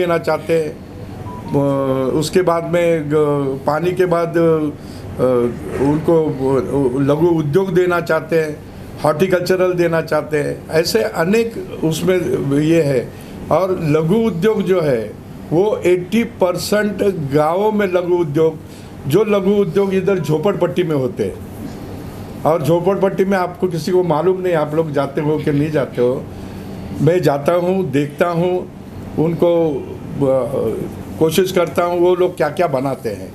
देना चाहते हैं। उसके बाद में पानी के बाद उनको लघु उद्योग देना चाहते हैं, हॉर्टिकल्चरल देना चाहते हैं। ऐसे अनेक उसमें ये है। और लघु उद्योग जो है वो 80% गाँवों में लघु उद्योग, जो लघु उद्योग इधर झोपड़पट्टी में होते हैं। और झोपड़पट्टी में आपको किसी को मालूम नहीं, आप लोग जाते हो कि नहीं जाते हो, मैं जाता हूँ, देखता हूँ, उनको कोशिश करता हूँ वो लोग क्या क्या बनाते हैं।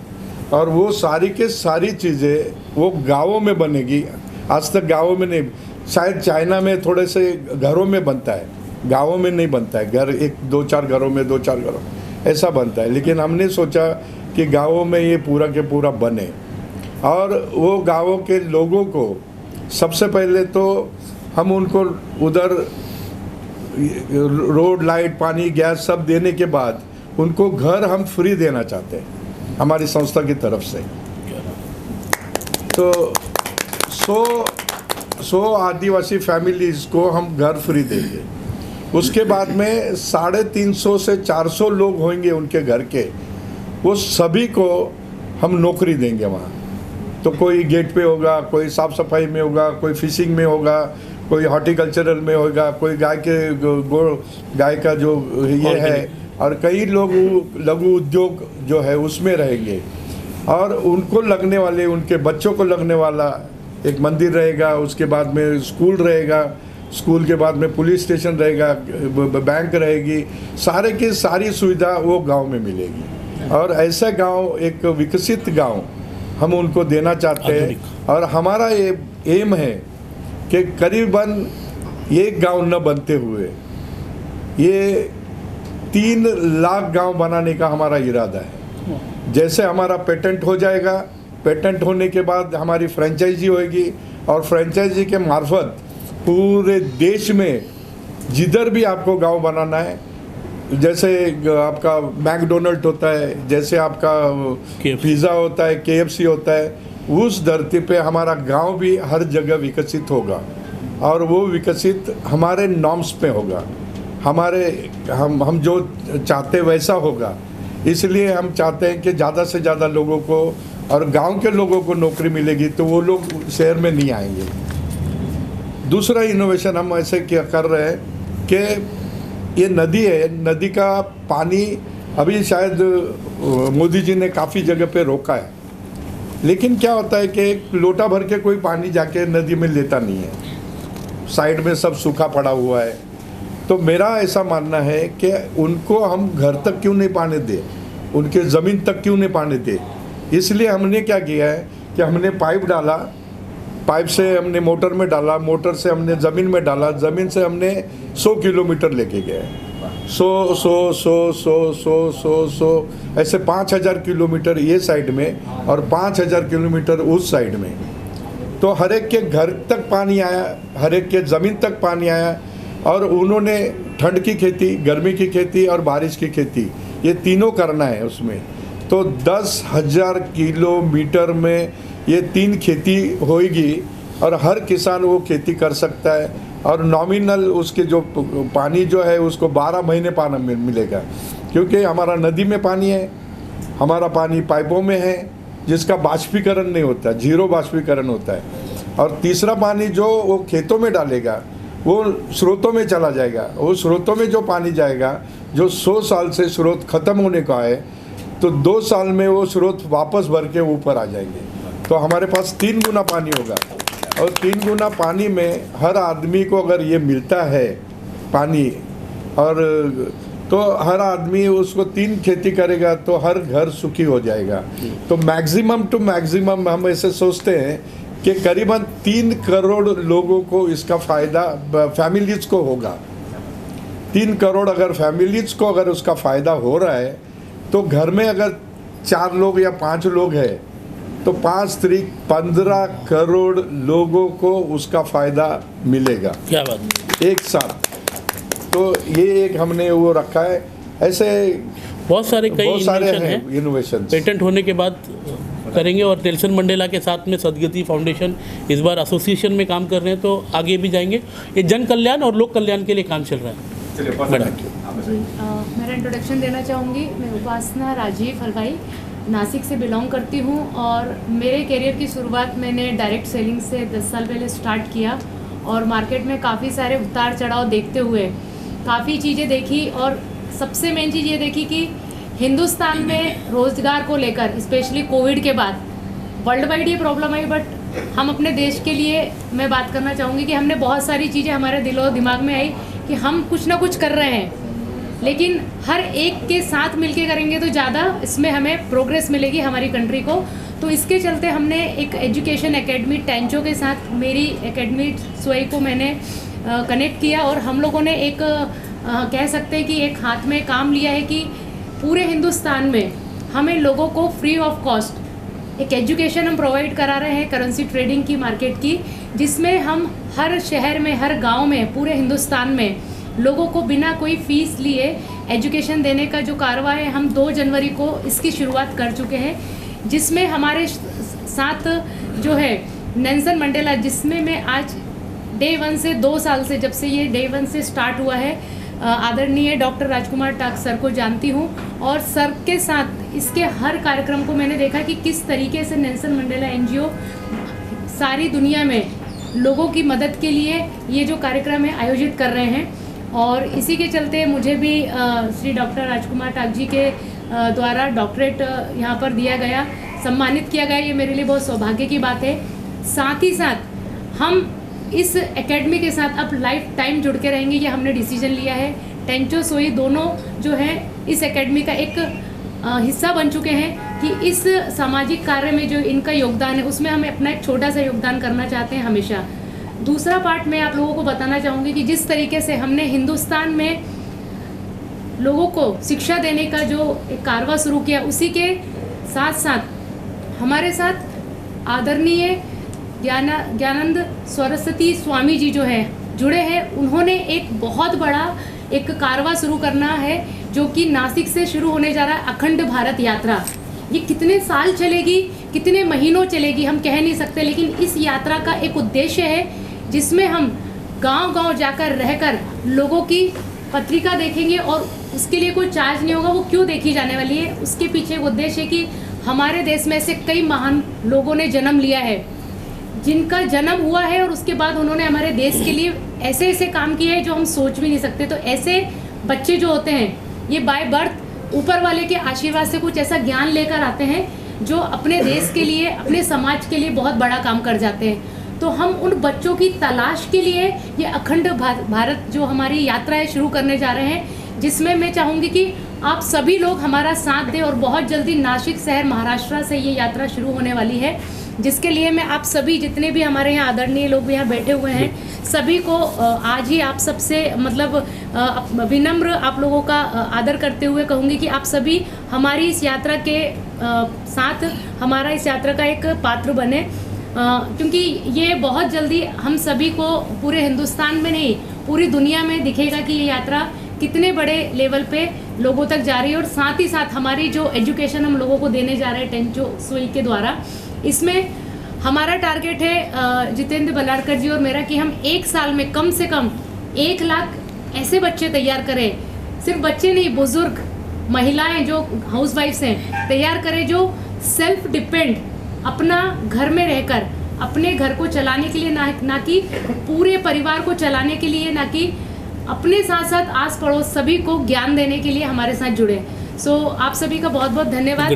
और वो सारी के सारी चीज़ें वो गाँवों में बनेगी। आज तक गाँवों में नहीं, शायद चाइना में थोड़े से घरों में बनता है, गाँवों में नहीं बनता है। घर एक दो चार घरों में, दो चार घरों ऐसा बनता है। लेकिन हमने सोचा कि गाँवों में ये पूरा के पूरा बने। और वो गाँवों के लोगों को सबसे पहले तो हम उनको उधर रोड, लाइट, पानी, गैस सब देने के बाद उनको घर हम फ्री देना चाहते हैं हमारी संस्था की तरफ से। तो 100 आदिवासी फैमिलीज़ को हम घर फ्री देंगे। उसके बाद में 350 से 400 लोग होंगे उनके घर के, वो सभी को हम नौकरी देंगे वहाँ। तो कोई गेट पे होगा, कोई साफ़ सफाई में होगा, कोई फिशिंग में होगा, कोई हॉर्टिकल्चरल में होगा, कोई गाय का जो ये है, और कई लोग लघु उद्योग जो है उसमें रहेंगे। और उनको लगने वाले, उनके बच्चों को लगने वाला एक मंदिर रहेगा, उसके बाद में स्कूल रहेगा, स्कूल के बाद में पुलिस स्टेशन रहेगा, बैंक रहेगी, सारे की सारी सुविधा वो गांव में मिलेगी। और ऐसा गांव, एक विकसित गांव हम उनको देना चाहते हैं। और हमारा ये एम है कि करीबन एक गांव न बनते हुए ये 3 लाख गांव बनाने का हमारा इरादा है। जैसे हमारा पेटेंट हो जाएगा, पेटेंट होने के बाद हमारी फ्रेंचाइजी होगी, और फ्रेंचाइजी के मार्फत पूरे देश में जिधर भी आपको गांव बनाना है, जैसे आपका मैकडोनल्ड होता है, जैसे आपका पिज़्ज़ा होता है, KFC होता है, उस धरती पे हमारा गांव भी हर जगह विकसित होगा। और वो विकसित हमारे नॉर्म्स पे होगा, हम जो चाहते वैसा होगा। इसलिए हम चाहते हैं कि ज़्यादा से ज़्यादा लोगों को और गांव के लोगों को नौकरी मिलेगी, तो वो लोग शहर में नहीं आएंगे। दूसरा इनोवेशन हम ऐसे क्या कर रहे हैं कि ये नदी है, नदी का पानी अभी शायद मोदी जी ने काफ़ी जगह पे रोका है। लेकिन क्या होता है कि एक लोटा भर के कोई पानी जाके नदी में लेता नहीं है, साइड में सब सूखा पड़ा हुआ है। तो मेरा ऐसा मानना है कि उनको हम घर तक क्यों नहीं पानी दे, उनके ज़मीन तक क्यों नहीं पानी दे। इसलिए हमने क्या किया है कि हमने पाइप डाला, पाइप से हमने मोटर में डाला, मोटर से हमने ज़मीन में डाला, ज़मीन से हमने 100 किलोमीटर लेके गए। 100 ऐसे 5000 किलोमीटर ये साइड में और 5000 किलोमीटर उस साइड में। तो हर एक के घर तक पानी आया, हर एक के ज़मीन तक पानी आया। और उन्होंने ठंड की खेती, गर्मी की खेती और बारिश की खेती, ये तीनों करना है उसमें। तो 10,000 किलोमीटर में ये 3 खेती होगी और हर किसान वो खेती कर सकता है। और नॉमिनल उसके जो पानी जो है उसको 12 महीने पानी मिलेगा, क्योंकि हमारा नदी में पानी है, हमारा पानी पाइपों में है, जिसका बाष्पीकरण नहीं होता, 0 बाष्पीकरण होता है। और तीसरा पानी जो वो खेतों में डालेगा वो स्रोतों में चला जाएगा। वो स्रोतों में जो पानी जाएगा, जो 100 साल से स्रोत ख़त्म होने का है, तो 2 साल में वो स्रोत वापस भर के ऊपर आ जाएंगे। तो हमारे पास 3 गुना पानी होगा। और 3 गुना पानी में हर आदमी को अगर ये मिलता है पानी, और तो हर आदमी उसको 3 खेती करेगा तो हर घर सुखी हो जाएगा। तो मैक्सिमम टू मैक्सिमम हम ऐसे सोचते हैं कि करीबन 3 करोड़ लोगों को इसका फ़ायदा, फैमिलीज़ को होगा। 3 करोड़ अगर फैमिलीज़ को अगर उसका फ़ायदा हो रहा है, तो घर में अगर 4 लोग या 5 लोग हैं, तो 5 त्रिक 15 करोड़ लोगों को उसका फ़ायदा मिलेगा। क्या बात, एक साथ। तो ये एक हमने वो रखा है। ऐसे बहुत सारे हैं इनोवेशन। पेटेंट होने के बाद करेंगे। और नेल्सन मंडेला के साथ में सदगति फाउंडेशन इस बार एसोसिएशन में काम कर रहे हैं, तो आगे भी जाएंगे। ये जन कल्याण और लोक कल्याण के लिए काम चल रहा है। जी मेरा इंट्रोडक्शन देना चाहूँगी। मैं उपासना राजीव हलवाई नासिक से बिलोंग करती हूँ और मेरे करियर की शुरुआत मैंने डायरेक्ट सेलिंग से 10 साल पहले स्टार्ट किया और मार्केट में काफ़ी सारे उतार चढ़ाव देखते हुए काफ़ी चीज़ें देखी और सबसे मेन चीज़ ये देखी कि हिंदुस्तान में रोज़गार को लेकर स्पेशली कोविड के बाद वर्ल्ड वाइड ये प्रॉब्लम आई, बट हम अपने देश के लिए मैं बात करना चाहूँगी कि हमने बहुत सारी चीज़ें हमारे दिलो दिमाग में आई कि हम कुछ ना कुछ कर रहे हैं, लेकिन हर एक के साथ मिलके करेंगे तो ज़्यादा इसमें हमें प्रोग्रेस मिलेगी हमारी कंट्री को। तो इसके चलते हमने एक एजुकेशन एकेडमी टेंचो के साथ मेरी एकेडमी सोई को मैंने कनेक्ट किया और हम लोगों ने एक कह सकते हैं कि एक हाथ में काम लिया है कि पूरे हिंदुस्तान में हमें लोगों को फ्री ऑफ कॉस्ट एक एजुकेशन हम प्रोवाइड करा रहे हैं करेंसी ट्रेडिंग की मार्केट की, जिसमें हम हर शहर में हर गांव में पूरे हिंदुस्तान में लोगों को बिना कोई फीस लिए एजुकेशन देने का जो कारवाई है हम 2 जनवरी को इसकी शुरुआत कर चुके हैं, जिसमें हमारे साथ जो है नेल्सन मंडेला, जिसमें मैं आज डे 1 से 2 साल से जब से ये डे 1 से स्टार्ट हुआ है आदरणीय डॉक्टर राजकुमार टाक सर को जानती हूँ और सर के साथ इसके हर कार्यक्रम को मैंने देखा कि किस तरीके से नेल्सन मंडेला एनजीओ सारी दुनिया में लोगों की मदद के लिए ये जो कार्यक्रम है आयोजित कर रहे हैं। और इसी के चलते मुझे भी श्री डॉक्टर राजकुमार टाक जी के द्वारा डॉक्टरेट यहाँ पर दिया गया, सम्मानित किया गया। ये मेरे लिए बहुत सौभाग्य की बात है। साथ ही साथ हम इस एकेडमी के साथ अब लाइफ टाइम जुड़ के रहेंगे, ये हमने डिसीजन लिया है। टेंचो सोई दोनों जो है इस एकेडमी का एक हिस्सा बन चुके हैं कि इस सामाजिक कार्य में जो इनका योगदान है उसमें हम अपना एक छोटा सा योगदान करना चाहते हैं हमेशा। दूसरा पार्ट मैं आप लोगों को बताना चाहूँगी कि जिस तरीके से हमने हिंदुस्तान में लोगों को शिक्षा देने का जो एक कारवा शुरू किया, उसी के साथ साथ हमारे साथ आदरणीय ज्ञानानंद सरस्वती स्वामी जी जो है जुड़े हैं। उन्होंने एक बहुत बड़ा एक कारवा शुरू करना है जो कि नासिक से शुरू होने जा रहा है, अखंड भारत यात्रा। ये कितने साल चलेगी, कितने महीनों चलेगी हम कह नहीं सकते, लेकिन इस यात्रा का एक उद्देश्य है जिसमें हम गांव-गांव जाकर रहकर लोगों की पत्रिका देखेंगे और उसके लिए कोई चार्ज नहीं होगा। वो क्यों देखी जाने वाली है, उसके पीछे एक उद्देश्य है कि हमारे देश में ऐसे कई महान लोगों ने जन्म लिया है, जिनका जन्म हुआ है और उसके बाद उन्होंने हमारे देश के लिए ऐसे ऐसे काम किए हैं जो हम सोच भी नहीं सकते। तो ऐसे बच्चे जो होते हैं ये बाय बर्थ ऊपर वाले के आशीर्वाद से कुछ ऐसा ज्ञान लेकर आते हैं जो अपने देश के लिए, अपने समाज के लिए बहुत बड़ा काम कर जाते हैं। तो हम उन बच्चों की तलाश के लिए ये अखंड भारत जो हमारी यात्रा है शुरू करने जा रहे हैं, जिसमें मैं चाहूँगी कि आप सभी लोग हमारा साथ दें। और बहुत जल्दी नासिक शहर महाराष्ट्र से ये यात्रा शुरू होने वाली है, जिसके लिए मैं आप सभी जितने भी हमारे यहाँ आदरणीय लोग यहाँ बैठे हुए हैं सभी को आज ही आप सबसे मतलब विनम्र आप लोगों का आदर करते हुए कहूँगी कि आप सभी हमारी इस यात्रा के साथ हमारा इस यात्रा का एक पात्र बने, क्योंकि ये बहुत जल्दी हम सभी को पूरे हिंदुस्तान में नहीं पूरी दुनिया में दिखेगा कि ये यात्रा कितने बड़े लेवल पे लोगों तक जा रही है। और साथ ही साथ हमारी जो एजुकेशन हम लोगों को देने जा रहे हैं टेंचो सोई के द्वारा, इसमें हमारा टारगेट है जितेंद्र बलारकर जी और मेरा कि हम 1 साल में कम से कम 1 लाख ऐसे बच्चे तैयार करें, सिर्फ बच्चे नहीं बुजुर्ग महिलाएं जो हाउसवाइफ्स हैं तैयार करें, जो सेल्फ डिपेंड अपना घर में रहकर अपने घर को चलाने के लिए ना कि पूरे परिवार को चलाने के लिए, ना कि अपने साथ साथ आस पड़ोस सभी को ज्ञान देने के लिए हमारे साथ जुड़े। सो आप सभी का बहुत बहुत धन्यवाद,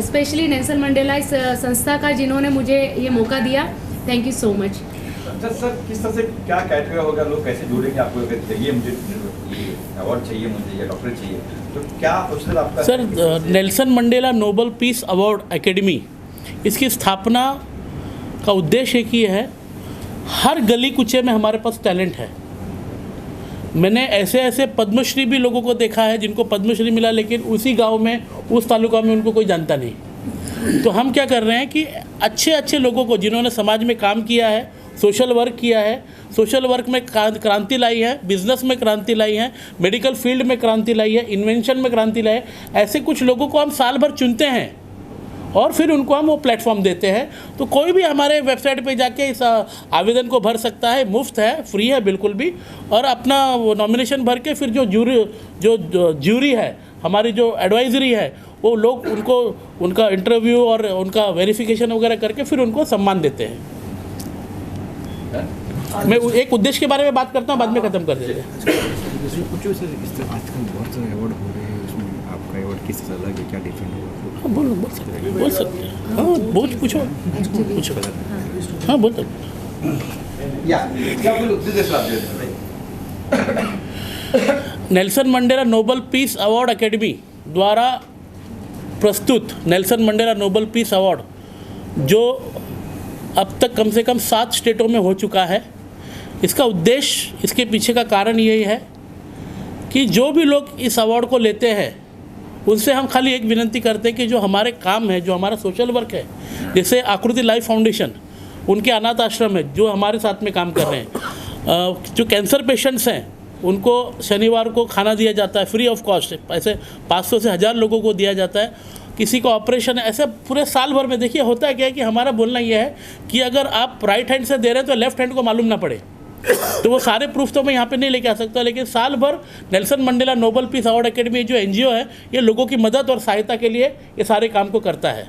स्पेशली नेल्सन मंडेला इस संस्था का जिन्होंने मुझे ये मौका दिया। Thank you so much. Sir किस तरह से क्या क्राइटेरिया होगा, लोग कैसे जुड़ेंगे आपको, अगर चाहिए मुझे ये अवार्ड चाहिए मुझे या डॉक्टरेट चाहिए तो क्या प्रोसेस आपका? Sir Nelson Mandela Nobel peace award Academy, इसकी स्थापना का उद्देश्य एक ही है, हर गली कुचे में हमारे पास टैलेंट है। मैंने ऐसे ऐसे पद्मश्री भी लोगों को देखा है जिनको पद्मश्री मिला, लेकिन उसी गांव में उस तालुका में उनको कोई जानता नहीं। तो हम क्या कर रहे हैं कि अच्छे अच्छे लोगों को जिन्होंने समाज में काम किया है, सोशल वर्क किया है, सोशल वर्क में क्रांति लाई है, बिजनेस में क्रांति लाई है, मेडिकल फील्ड में क्रांति लाई है, इन्वेंशन में क्रांति लाई है, ऐसे कुछ लोगों को हम साल भर चुनते हैं और फिर उनको हम वो प्लेटफॉर्म देते हैं। तो कोई भी हमारे वेबसाइट पे जाके इस आवेदन को भर सकता है, मुफ्त है, फ्री है बिल्कुल भी, और अपना वो नॉमिनेशन भर के फिर जो ज्यूरी है, हमारी जो एडवाइजरी है, वो लोग उनको उनका इंटरव्यू और उनका वेरिफिकेशन वगैरह करके फिर उनको सम्मान देते हैं। मैं एक उद्देश्य के बारे में बात करता हूँ, बाद में ख़त्म कर देते हैं। पूछो सर, इस तरह आजकल बहुत सारे अवार्ड हो रहे हैं, उसमें आपका अवार्ड किस तरह अलग है, क्या डिफरेंट होगा? हाँ बोल सकते हैं। हाँ बहुत पूछो। हाँ बोल सकते। क्या बोलो, उद्देश्य आप दे रहे हैं? Nelson Mandela Nobel peace award Academy द्वारा प्रस्तुत Nelson Mandela Nobel peace award, जो अब तक कम से कम 7 स्टेटों में हो चुका है। इसका उद्देश्य, इसके पीछे का कारण यही है कि जो भी लोग इस अवार्ड को लेते हैं उनसे हम खाली एक विनती करते हैं कि जो हमारे काम है, जो हमारा सोशल वर्क है, जैसे आकृति लाइफ फाउंडेशन, उनके अनाथ आश्रम है जो हमारे साथ में काम कर रहे हैं, जो कैंसर पेशेंट्स हैं उनको शनिवार को खाना दिया जाता है फ्री ऑफ कॉस्ट, ऐसे 500 से 1000 लोगों को दिया जाता है। किसी को ऑपरेशन है, ऐसे पूरे साल भर में। देखिए होता है क्या है कि हमारा बोलना यह है कि अगर आप राइट हैंड से दे रहे हैं तो लेफ्ट हैंड को मालूम ना पड़े, तो वो सारे प्रूफ तो मैं यहाँ पे नहीं लेके आ सकता, लेकिन साल भर Nelson Mandela Nobel peace award Academy जो NGO है, ये लोगों की मदद और सहायता के लिए ये सारे काम को करता है।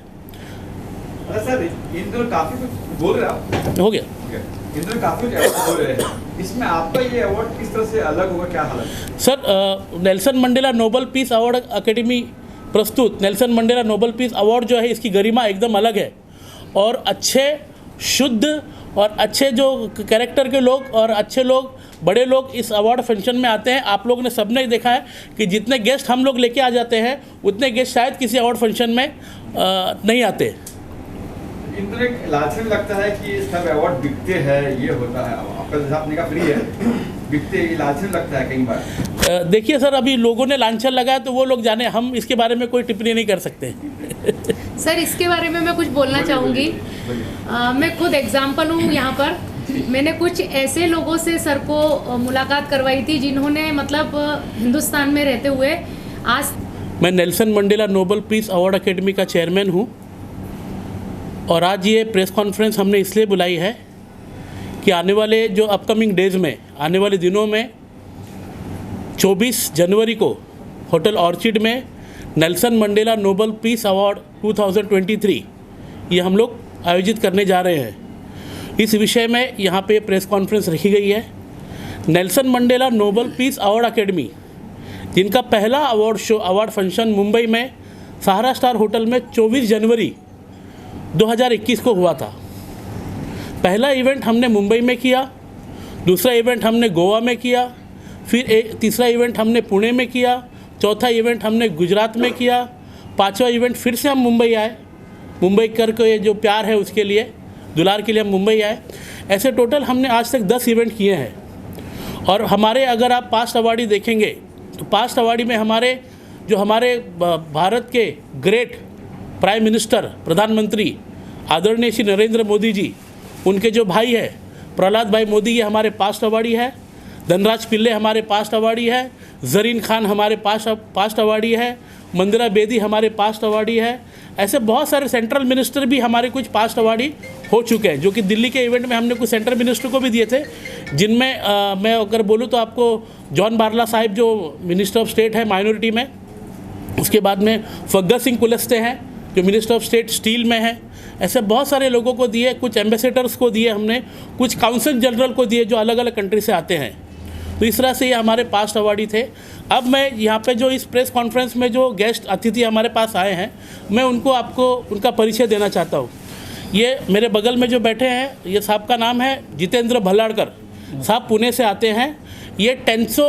सर इन दिनों काफी कुछ बोल रहे हैं आप, हो गया। इन दिनों काफी कुछ अवार्ड बोल रहे हैं, इसमें आपका ये अवार्ड किस तरह से अलग होगा, क्या हालत? Sir Nelson Mandela Nobel peace award academy प्रस्तुत Nelson Mandela Nobel peace award जो है, इसकी गरिमा एकदम अलग है, और अच्छे, शुद्ध और अच्छे जो कैरेक्टर के लोग और अच्छे लोग, बड़े लोग इस अवार्ड फंक्शन में आते हैं। आप लोगों ने सबने देखा है कि जितने गेस्ट हम लोग लेके आ जाते हैं उतने गेस्ट शायद किसी अवार्ड फंक्शन में नहीं आते। इन दिनों एक लालच लगता है कि सब अवार्ड बिकते हैं, ये होता है, आपका जैसा आपने कहा फ्री है, बिकते, ये लालच लगता है कई बार। देखिए सर, अभी लोगों ने लांछन लगाया तो वो लोग जाने, हम इसके बारे में कोई टिप्पणी नहीं कर सकते। सर इसके बारे में मैं कुछ बोलना चाहूँगी। मैं खुद एग्जाम्पल हूँ यहाँ पर। मैंने कुछ ऐसे लोगों से सर को मुलाकात करवाई थी जिन्होंने मतलब हिंदुस्तान में रहते हुए आज। मैं Nelson Mandela Nobel peace award Academy का चेयरमैन हूँ, और आज ये प्रेस कॉन्फ्रेंस हमने इसलिए बुलाई है कि आने वाले जो अपकमिंग डेज़ में, आने वाले दिनों में 24 जनवरी को होटल ऑर्चिड में Nelson Mandela Nobel piece Award 2023 ये हम लोग आयोजित करने जा रहे हैं। इस विषय में यहाँ पे प्रेस कॉन्फ्रेंस रखी गई है। Nelson Mandela Nobel peace award Academy, जिनका पहला अवार्ड फंक्शन मुंबई में सहारा स्टार होटल में 24 जनवरी 2021 को हुआ था। पहला इवेंट हमने मुंबई में किया, दूसरा इवेंट हमने गोवा में किया, फिर तीसरा इवेंट हमने पुणे में किया, चौथा इवेंट हमने गुजरात में किया, 5वां इवेंट फिर से हम मुंबई आए। मुंबई करके जो प्यार है उसके लिए, दुलार के लिए हम मुंबई आए। ऐसे टोटल हमने आज तक 10 इवेंट किए हैं। और हमारे, अगर आप पास्ट अवार्डी देखेंगे तो पास्ट अवार्डी में हमारे भारत के ग्रेट प्राइम मिनिस्टर, प्रधानमंत्री आदरणीय श्री नरेंद्र मोदी जी, उनके जो भाई है प्रहलाद भाई मोदी, ये हमारे पास्ट अवार्डी है। धनराज पिल्ले हमारे पास्ट अवार्डी है। ज़रीन खान हमारे पास्ट अवार्डी है। मंदिरा बेदी हमारे पास्ट अवार्डी है। ऐसे बहुत सारे सेंट्रल मिनिस्टर भी हमारे कुछ पास्ट अवार्डी हो चुके हैं, जो कि दिल्ली के इवेंट में हमने कुछ सेंट्रल मिनिस्टर को भी दिए थे, जिनमें मैं अगर बोलूँ तो आपको जॉन बारला साहिब जो मिनिस्टर ऑफ स्टेट है माइनॉरिटी में, उसके बाद में फग्गा सिंह कुलस्ते हैं जो मिनिस्टर ऑफ स्टेट स्टील में है। ऐसे बहुत सारे लोगों को दिए, कुछ एम्बेसडर्स को दिए हमने, कुछ काउंसिल जनरल को दिए जो अलग अलग कंट्री से आते हैं। तो इस तरह से ये हमारे पास्ट अवार्डी थे। अब मैं यहाँ पे जो इस प्रेस कॉन्फ्रेंस में जो गेस्ट अतिथि हमारे पास आए हैं, मैं आपको उनका परिचय देना चाहता हूँ। ये मेरे बगल में जो बैठे हैं, ये साहब का नाम है जितेंद्र भल्लाड़कर साहब, पुणे से आते हैं। ये टेंसो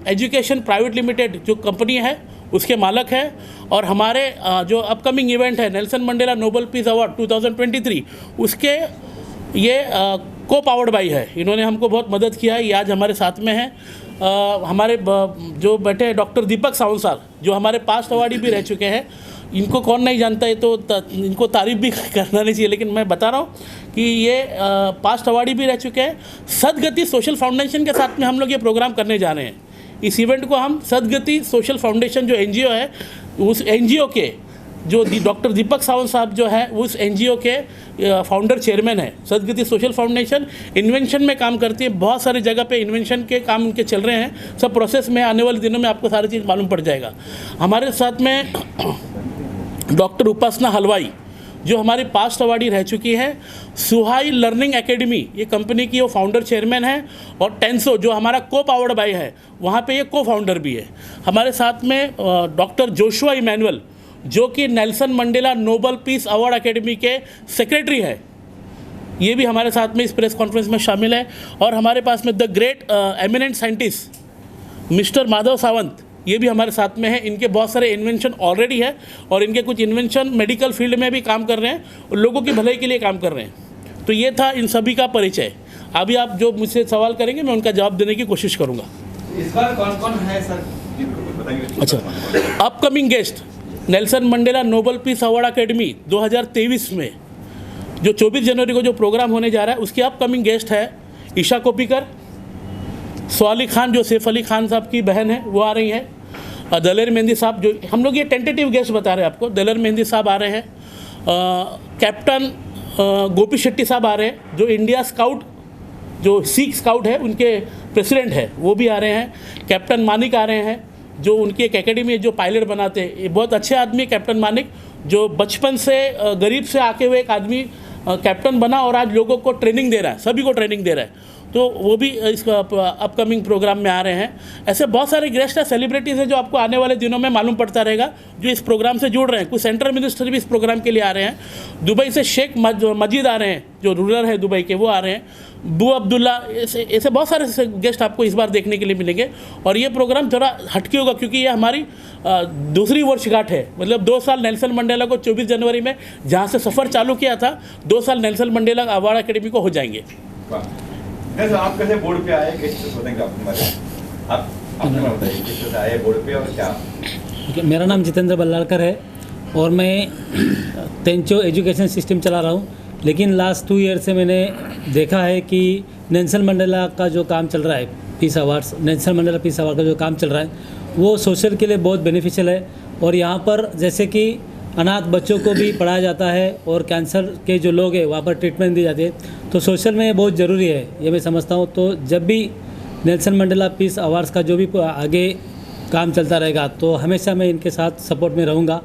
एजुकेशन प्राइवेट लिमिटेड जो कंपनी है उसके मालक है। और हमारे जो अपकमिंग इवेंट है Nelson Mandela Nobel piece Award 2023, उसके ये को पावर्ड बाई है। इन्होंने हमको बहुत मदद किया है, ये आज हमारे साथ में है। हमारे जो बैठे हैं डॉक्टर दीपक सावंत साहब, जो हमारे पास्ट अवार्डी भी रह चुके हैं। इनको कौन नहीं जानता है, तो इनको तारीफ़ भी करना नहीं चाहिए, लेकिन मैं बता रहा हूँ कि ये पास्ट अवार्डी भी रह चुके हैं। सदगति सोशल फाउंडेशन के साथ में हम लोग ये प्रोग्राम करने जा रहे हैं। इस इवेंट को हम सदगति सोशल फाउंडेशन जो NGO है, उस NGO के जो डॉक्टर दीपक सावंत साहब जो है वो उस एनजीओ के फाउंडर चेयरमैन है। सदगति सोशल फाउंडेशन इन्वेंशन में काम करती है, बहुत सारी जगह पे इन्वेंशन के काम उनके चल रहे हैं, सब प्रोसेस में, आने वाले दिनों में आपको सारी चीज़ मालूम पड़ जाएगा। हमारे साथ में डॉक्टर उपासना हलवाई जो हमारी पास्ट अवार्डी रह चुकी है, सुहाई लर्निंग एकेडमी ये कंपनी की वो फाउंडर चेयरमैन है, और टेंसो जो हमारा को पावर्ड बाय है वहाँ पे ये को फाउंडर भी है। हमारे साथ में डॉक्टर जोशुआ इमैनुअल जो कि Nelson Mandela Nobel peace award Academy के सेक्रेटरी है, ये भी हमारे साथ में इस प्रेस कॉन्फ्रेंस में शामिल है। और हमारे पास में the great eminent scientist mister Madhav Sawant ये भी हमारे साथ में है। इनके बहुत सारे इन्वेंशन ऑलरेडी है और इनके कुछ इन्वेंशन मेडिकल फील्ड में भी काम कर रहे हैं और लोगों की भलाई के लिए काम कर रहे हैं। तो ये था इन सभी का परिचय। अभी आप जो मुझसे सवाल करेंगे मैं उनका जवाब देने की कोशिश करूँगा। इस बार कौन कौन है सर, बताएंगे? अच्छा, upcoming guest Nelson Mandela Nobel peace award Academy 2023 में जो 24 जनवरी को जो प्रोग्राम होने जा रहा है उसके अपकमिंग गेस्ट है ईशा कोपीकर, स्वाली खान जो सैफ अली खान साहब की बहन है वो आ रही हैं, दलेर मेहंदी साहब जो हम लोग ये टेंटेटिव गेस्ट बता रहे हैं आपको, दलेर मेहंदी साहब आ रहे हैं, कैप्टन गोपी शेट्टी साहब आ रहे हैं जो इंडिया स्काउट जो सिख स्काउट है उनके प्रेसिडेंट है वो भी आ रहे हैं, कैप्टन मानिक आ रहे हैं जो उनकी एक एकेडमी है जो पायलट बनाते हैं, ये बहुत अच्छे आदमी है कैप्टन मानिक, जो बचपन से गरीब से आके हुए एक आदमी कैप्टन बना और आज लोगों को ट्रेनिंग दे रहा है, सभी को ट्रेनिंग दे रहा है, तो वो भी इस अपकमिंग प्रोग्राम में आ रहे हैं। ऐसे बहुत सारे गेस्ट हैं, सेलिब्रिटीज़ हैं जो आपको आने वाले दिनों में मालूम पड़ता रहेगा जो इस प्रोग्राम से जुड़ रहे हैं। कुछ सेंट्रल मिनिस्टर भी इस प्रोग्राम के लिए आ रहे हैं, दुबई से शेख मजीद आ रहे हैं जो रूलर है दुबई के वो आ रहे हैं, बू अब्दुल्ला, ऐसे बहुत सारे गेस्ट आपको इस बार देखने के लिए मिलेंगे। और ये प्रोग्राम थोड़ा हटके होगा क्योंकि ये हमारी दूसरी वर्षगांठ है, मतलब 2 साल नेल्सन मंडेला को 24 जनवरी में जहाँ से सफ़र चालू किया था 2 साल नेल्सन मंडेला अवार्ड एकेडमी को हो जाएंगे। नहीं सर, आप कैसे बोर्ड पे आए, किस बताएंगे अपने बारे में? आप अपने बारे में बताइए, किस तरह से आए बोर्ड पे और क्या? मेरा नाम जितेंद्र बल्लालकर है और मैं तेंचो एजुकेशन सिस्टम चला रहा हूँ, लेकिन लास्ट 2 ईयर से मैंने देखा है कि नेल्सन मंडेला का जो काम चल रहा है, peace awards, Nelson Mandela Peace Award का जो काम चल रहा है वो सोशल के लिए बहुत बेनिफिशियल है। और यहाँ पर जैसे कि अनाथ बच्चों को भी पढ़ाया जाता है और कैंसर के जो लोग हैं वहाँ पर ट्रीटमेंट दी जाती है, तो सोशल में बहुत ज़रूरी है ये मैं समझता हूँ। तो जब भी नेल्सन मंडेला पीस अवार्ड्स का जो भी आगे काम चलता रहेगा तो हमेशा मैं इनके साथ सपोर्ट में रहूँगा,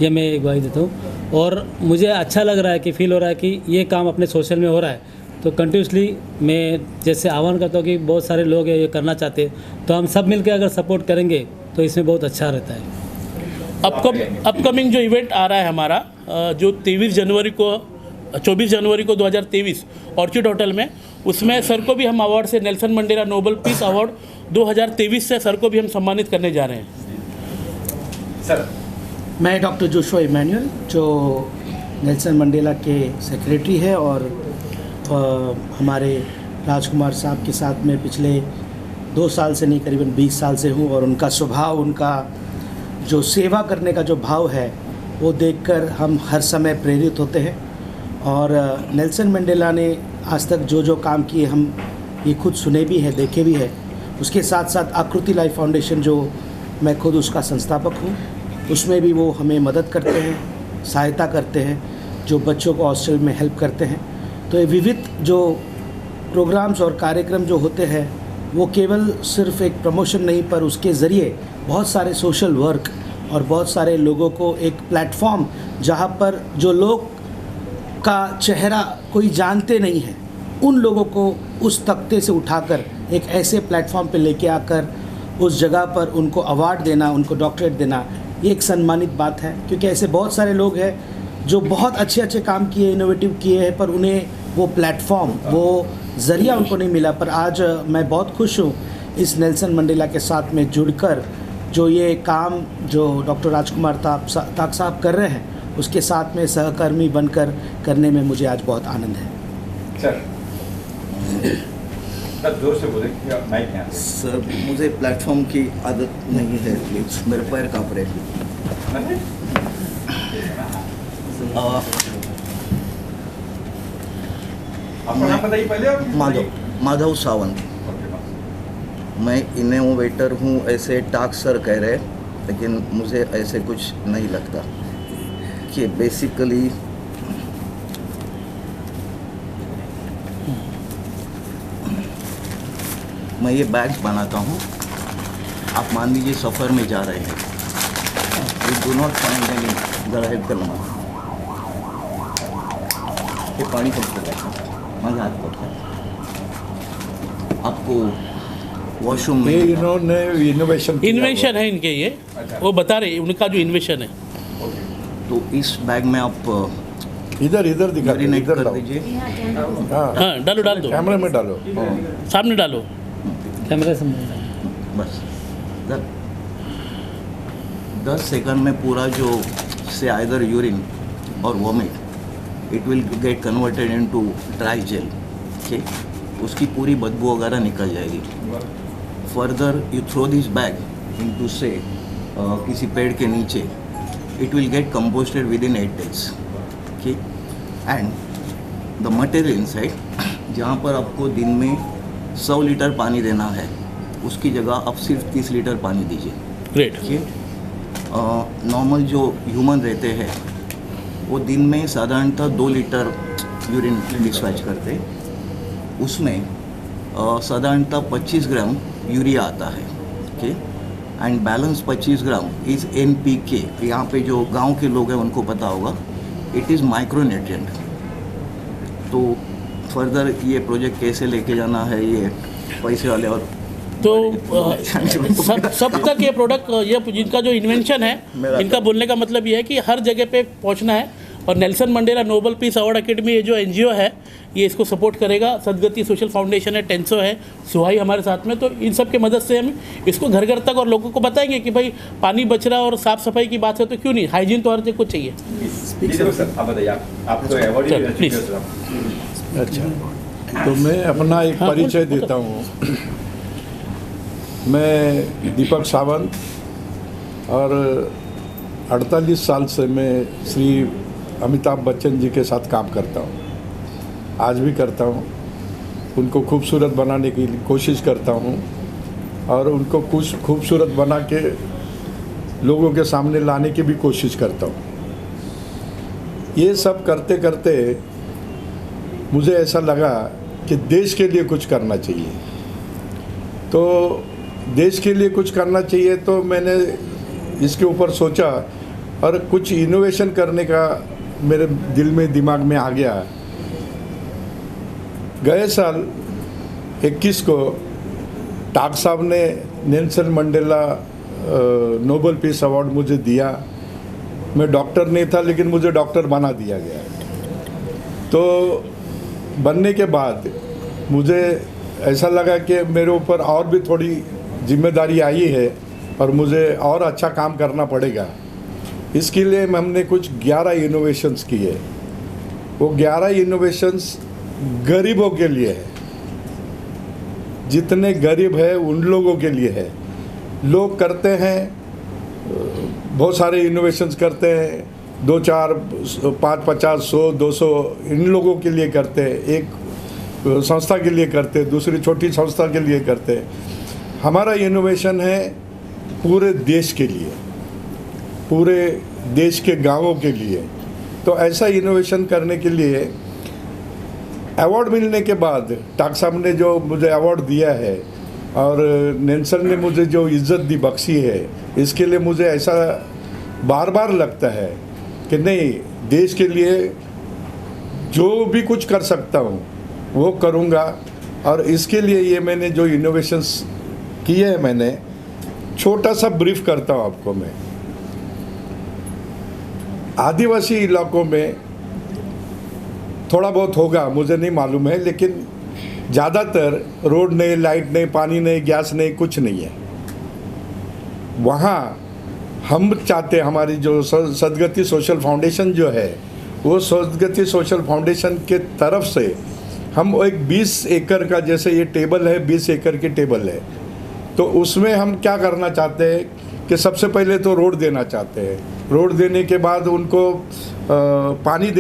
ये मैं एक ग्वाही देता हूँ। और मुझे अच्छा लग रहा है कि फील हो रहा है कि ये काम अपने सोशल में हो रहा है, तो कंटिन्यूसली मैं जैसे आह्वान करता हूँ कि बहुत सारे लोग हैं ये करना चाहते हैं, तो हम सब मिलकर अगर सपोर्ट करेंगे तो इसमें बहुत अच्छा रहता है। अपकमिंग जो इवेंट आ रहा है हमारा जो 24 जनवरी को 2023 ऑर्चिड होटल में, उसमें सर को भी हम अवार्ड से Nelson Mandela Nobel piece Award 2023 से सर को भी हम सम्मानित करने जा रहे हैं। सर, मैं डॉक्टर जोशुआ इमैनुअल जो नेल्सन मंडेला के सेक्रेटरी है और हमारे राजकुमार साहब के साथ में पिछले 2 साल से नहीं करीबन 20 साल से हूँ, और उनका स्वभाव, उनका जो सेवा करने का जो भाव है वो देखकर हम हर समय प्रेरित होते हैं। और नेल्सन मंडेला ने आज तक जो जो काम किए हम ये खुद सुने भी हैं, देखे भी हैं। उसके साथ साथ आकृति लाइफ फाउंडेशन जो मैं खुद उसका संस्थापक हूँ, उसमें भी वो हमें मदद करते हैं, सहायता करते हैं, जो बच्चों को हॉस्टल में हेल्प करते हैं। तो ये विविध जो प्रोग्राम्स और कार्यक्रम जो होते हैं वो केवल सिर्फ एक प्रमोशन नहीं, पर उसके ज़रिए बहुत सारे सोशल वर्क और बहुत सारे लोगों को एक प्लेटफॉर्म जहाँ पर जो लोग का चेहरा कोई जानते नहीं है उन लोगों को उस तख्ते से उठाकर एक ऐसे प्लेटफॉर्म पे लेके आकर उस जगह पर उनको अवार्ड देना, उनको डॉक्टरेट देना, ये एक सम्मानित बात है। क्योंकि ऐसे बहुत सारे लोग हैं जो बहुत अच्छे अच्छे काम किए, इनोवेटिव किए हैं, पर उन्हें वो प्लेटफॉर्म, वो ज़रिया उनको नहीं मिला। पर आज मैं बहुत खुश हूँ इस नेल्सन मंडेला के साथ में जुड़कर, जो ये काम जो डॉक्टर राजकुमार ताक साहब कर रहे हैं उसके साथ में सहकर्मी बनकर करने में मुझे आज बहुत आनंद है। सर जोर से बोले, माइक यहाँ पे। सर, मुझे प्लेटफॉर्म की आदत नहीं है, प्लीज मेरे पैर काँप रहे हैं। आपका नाम बताइए पहले। माधव सावंत। मैं इनोवेटर हूँ ऐसे टाक सर कह रहे, लेकिन मुझे ऐसे कुछ नहीं लगता। देखिए बेसिकली मैं ये बैग्स बनाता हूँ। आप मान लीजिए सफ़र में जा रहे हैं, you do not find any, ज़रा हेल्प करूँगा। ये पानी पड़ता है, मैं हाथ पड़ता है आपको वॉशरूम में। ये इन्होंने इन्वेंशन है इनके, ये वो बता रहे उनका जो इन्वेंशन है। तो इस बैग में आप इधर दिखा, मैरिनेट इधर कर डालो। दीजिए। हाँ, हाँ डाल दो, कैमरे में डालो। सामने डालो। कैमरे से बस 10 सेकंड में पूरा जो से आइदर यूरिन और vomit, it will get converted into dry gel. Okay, उसकी पूरी बदबू वगैरह निकल जाएगी। Further you throw this bag into से किसी पेड़ के नीचे, it will get composted with in 8 days। Okay, and the material inside, जहाँ पर आपको दिन में 100 लीटर पानी देना है, उसकी जगह आप सिर्फ 30 लीटर पानी दीजिए। ग्रेट। ठीक, नॉर्मल जो ह्यूमन रहते हैं वो दिन में साधारणतः 2 लीटर यूरिन डिस्पैच करते हैं। उसमें साधारणतः 25 ग्राम यूरिया आता है। Okay, and balance 25 gram is NPK। यहाँ पे जो गांव के लोग हैं उनको पता होगा, इट इज़ माइक्रोन्यूट्रिएंट। तो फर्दर ये प्रोजेक्ट कैसे लेके जाना है, ये पैसे वाले और तो सब तक ये प्रोडक्ट, ये जिनका जो इन्वेंशन है, इनका बोलने का मतलब ये है कि हर जगह पे पहुंचना है। और Nelson Mandela Nobel peace award Academy, ये जो NGO है, ये इसको सपोर्ट करेगा। सदगति सोशल फाउंडेशन है, टेंसो है, सुहाई हमारे साथ में। तो इन सब की मदद से हम इसको घर घर तक और लोगों को बताएंगे कि भाई पानी बच रहा और साफ़ सफाई की बात है तो क्यों नहीं, हाइजीन तो हर जगह को चाहिए। सर आप बताइए, आप तो अवार्ड ही ले चुके हो सर। अच्छा, तो मैं अपना एक परिचय देता हूँ। मैं दीपक सावंत, और 48 साल से मैं श्री अमिताभ बच्चन जी के साथ काम करता हूँ, आज भी करता हूँ। उनको खूबसूरत बनाने की कोशिश करता हूँ और उनको कुछ खूबसूरत बना के लोगों के सामने लाने की भी कोशिश करता हूँ। ये सब करते करते मुझे ऐसा लगा कि देश के लिए कुछ करना चाहिए। तो देश के लिए कुछ करना चाहिए तो मैंने इसके ऊपर सोचा और कुछ इनोवेशन करने का मेरे दिल में, दिमाग में आ गया। गए साल 21 को टाक साहब ने Nelson Mandela Nobel piece Award मुझे दिया। मैं डॉक्टर नहीं था, लेकिन मुझे डॉक्टर बना दिया गया। तो बनने के बाद मुझे ऐसा लगा कि मेरे ऊपर और भी थोड़ी जिम्मेदारी आई है और मुझे और अच्छा काम करना पड़ेगा। इसके लिए हमने कुछ 11 इनोवेशंस किए। वो 11 इनोवेशंस गरीबों के लिए है, जितने गरीब है उन लोगों के लिए है। लोग करते हैं, बहुत सारे इनोवेशंस करते हैं, 2 4 5 50 100 200 इन लोगों के लिए करते हैं, एक संस्था के लिए करते हैं, दूसरी छोटी संस्था के लिए करते हैं। हमारा इनोवेशन है पूरे देश के लिए, पूरे देश के गांवों के लिए। तो ऐसा इनोवेशन करने के लिए अवार्ड मिलने के बाद टाक साहब ने जो मुझे अवार्ड दिया है और नेल्सन ने मुझे जो इज़्ज़त दी, बख्शी है, इसके लिए मुझे ऐसा बार बार लगता है कि नहीं, देश के लिए जो भी कुछ कर सकता हूँ वो करूँगा। और इसके लिए ये मैंने जो इनोवेशंस किए हैं, मैंने छोटा सा ब्रीफ करता हूँ आपको। मैं आदिवासी इलाकों में थोड़ा बहुत होगा, मुझे नहीं मालूम है, लेकिन ज़्यादातर रोड नहीं, लाइट नहीं, पानी नहीं, गैस नहीं, कुछ नहीं है। वहाँ हम चाहते, हमारी जो सदगति सोशल फाउंडेशन जो है, वो सदगति सोशल फाउंडेशन के तरफ से हम एक 20 एकड़ का, जैसे ये टेबल है, 20 एकड़ की टेबल है, तो उसमें हम क्या करना चाहते हैं कि सबसे पहले तो रोड देना चाहते हैं। रोड देने के बाद उनको पानी